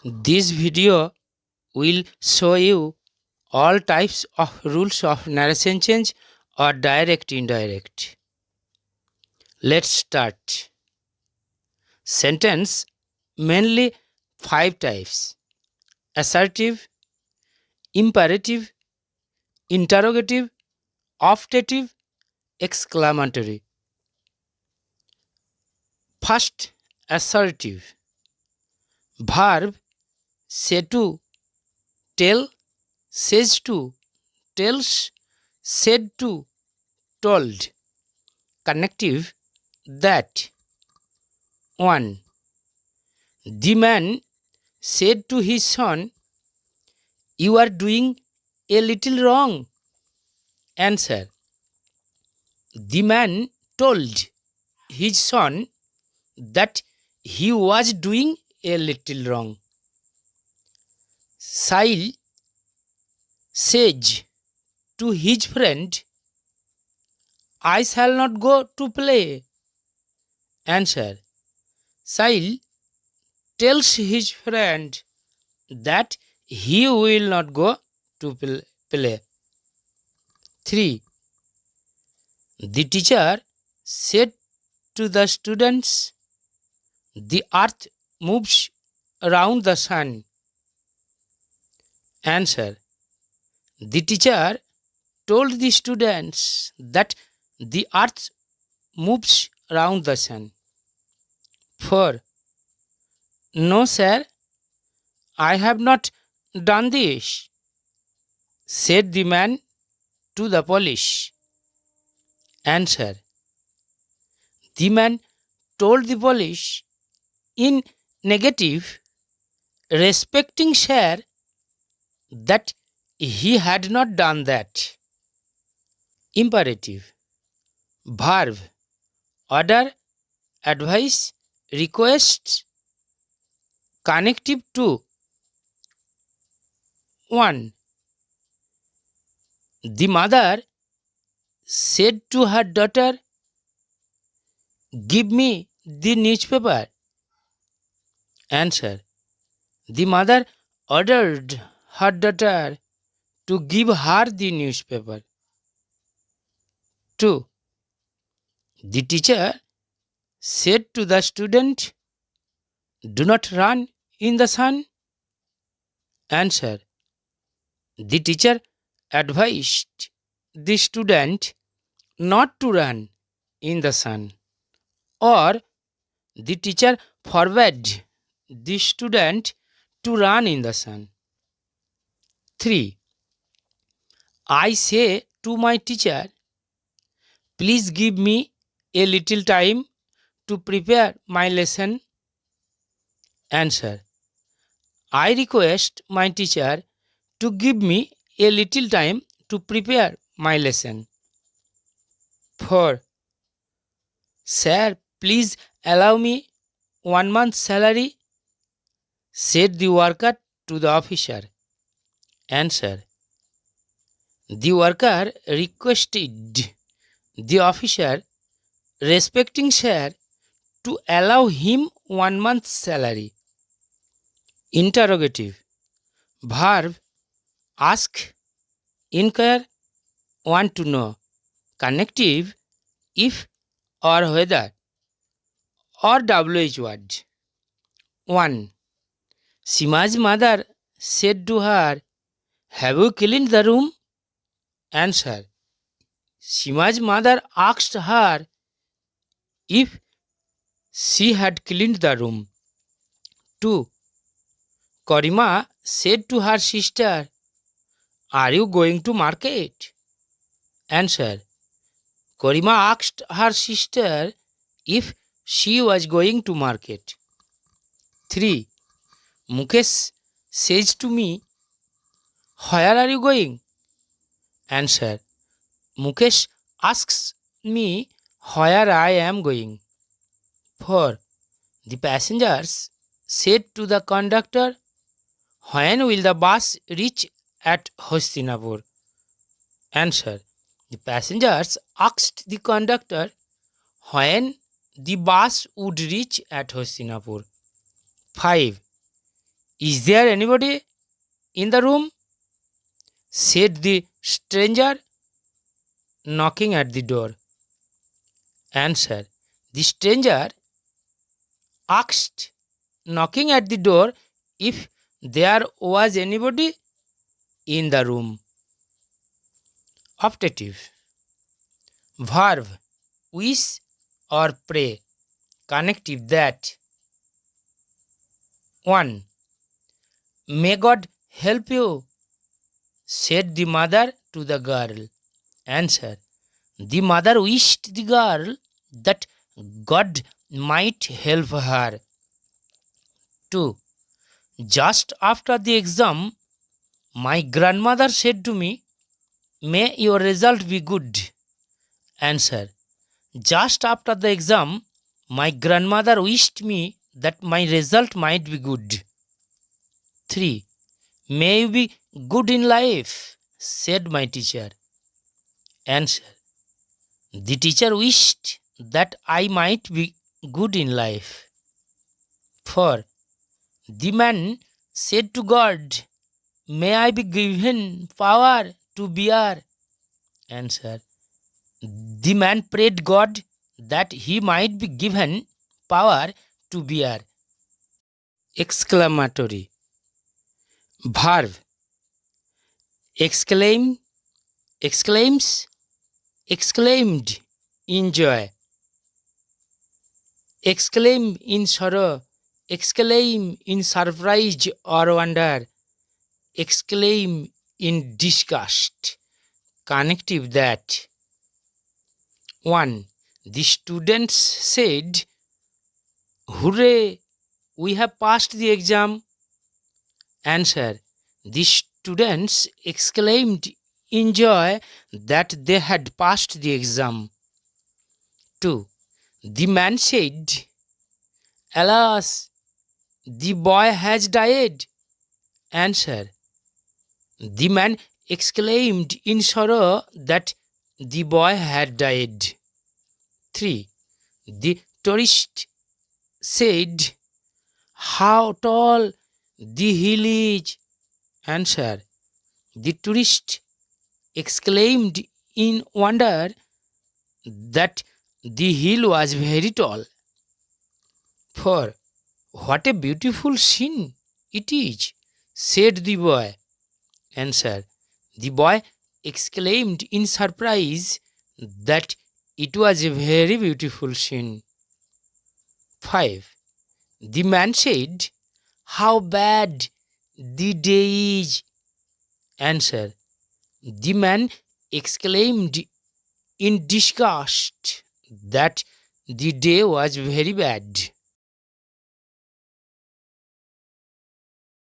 This video will show you all types of rules of narration change or direct indirect. Let's start. Sentence mainly 5 types: assertive, imperative, interrogative, optative, exclamatory. First, assertive. Verb say to, tell, says to, tells, said to, told. Connective that. 1. The man said to his son, "You are doing a little wrong." Answer: the man told his son that he was doing a little wrong. Sahil says to his friend, "I shall not go to play." Answer: Sahil tells his friend that he will not go to play. 3. The teacher said to the students, "The earth moves around the sun." Answer: the teacher told the students that the earth moves around the sun. 4. No, sir, I have not done this, said the man to the police. Answer: the man told the police in negative, respecting sir, that he had not done that. Imperative. Verb order, advice, request. Connective to. 1. The mother said to her daughter, "Give me the newspaper." Answer: the mother ordered her daughter to give her the newspaper. 2. The teacher said to the student, "Do not run in the sun." Answer: the teacher advised the student not to run in the sun, or the teacher forbade the student to run in the sun. 3. I say to my teacher, "Please give me a little time to prepare my lesson." Answer: I request my teacher to give me a little time to prepare my lesson. 4. Sir, please allow me 1 month's salary, said the worker to the officer. Answer: the worker requested the officer, respecting sir, to allow him 1 month's salary. Interrogative. Verb ask, inquire, want to know. Connective if or whether or WH word. 1. Sima's mother said to her, "Have you cleaned the room?" Answer: Sima's mother asked her if she had cleaned the room. 2. Karima said to her sister, "Are you going to market?" Answer: Karima asked her sister if she was going to market. 3. Mukesh says to me, "Where are you going?" Answer: Mukesh asks me where I am going. 4. The passengers said to the conductor, "When will the bus reach at Hastinapur?" Answer: the passengers asked the conductor when the bus would reach at Hastinapur. 5. Is there anybody in the room? Said the stranger, knocking at the door. Answer. The stranger asked, knocking at the door, if there was anybody in the room. Optative. Verb. Wish or pray. Connective that. 1. May God help you, said the mother to the girl. Answer. The mother wished the girl that God might help her. 2. Just after the exam, my grandmother said to me, may your result be good. Answer. Just after the exam, my grandmother wished me that my result might be good. 3. May you be good in life, said my teacher. Answer. The teacher wished that I might be good in life. 4. The man said to God, may I be given power to bear. Answer. The man prayed God that he might be given power to bear. Exclamatory. Verb. Exclaim, exclaims, exclaimed in joy. Exclaim in sorrow, exclaim in surprise or wonder, exclaim in disgust. Connective that. 1. The students said, hooray, we have passed the exam. Answer. The students exclaimed in joy that they had passed the exam. 2. The man said, alas, the boy has died. Answer. The man exclaimed in sorrow that the boy had died. 3. The tourist said, how tall the hill is. Answer. The tourist exclaimed in wonder that the hill was very tall. 4. What a beautiful scene it is, said the boy. Answer. The boy exclaimed in surprise that it was a very beautiful scene. 5. The man said, how bad the day is. Answer. The man exclaimed in disgust that the day was very bad.